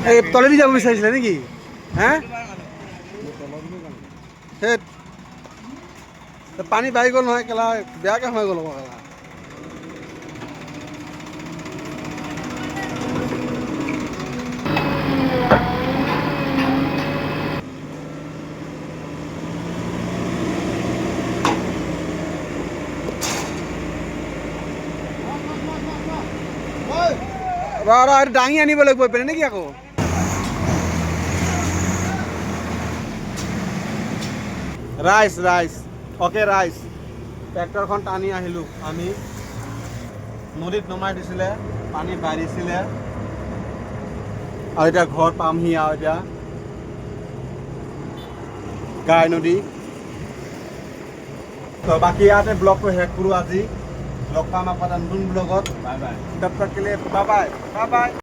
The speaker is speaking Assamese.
এই তলেদি যাব বিচাৰিছিলে নেকি হে সেই পানী বাঢ়ি গ'ল নহয় কেলা বেয়াকৈ সোমাই গ'ল আকৌ কেলা দাঙি আনিব লাগিব পেনে নেকি আকৌ ৰাইচ অ'কে ৰাইচ ট্ৰেক্টৰখন টানি আহিলোঁ আমি নদীত নমাই দিছিলে পানী বাঢ়িছিলে আৰু এতিয়া ঘৰ পামহি আৰু এতিয়া গাই নদী তো বাকী ইয়াতে ব্লগটো শেষ কৰোঁ আজি লগ পাম আকৌ এটা নতুন ব্লগত বাই বাই তব তক কে লিয়ে বাই বাই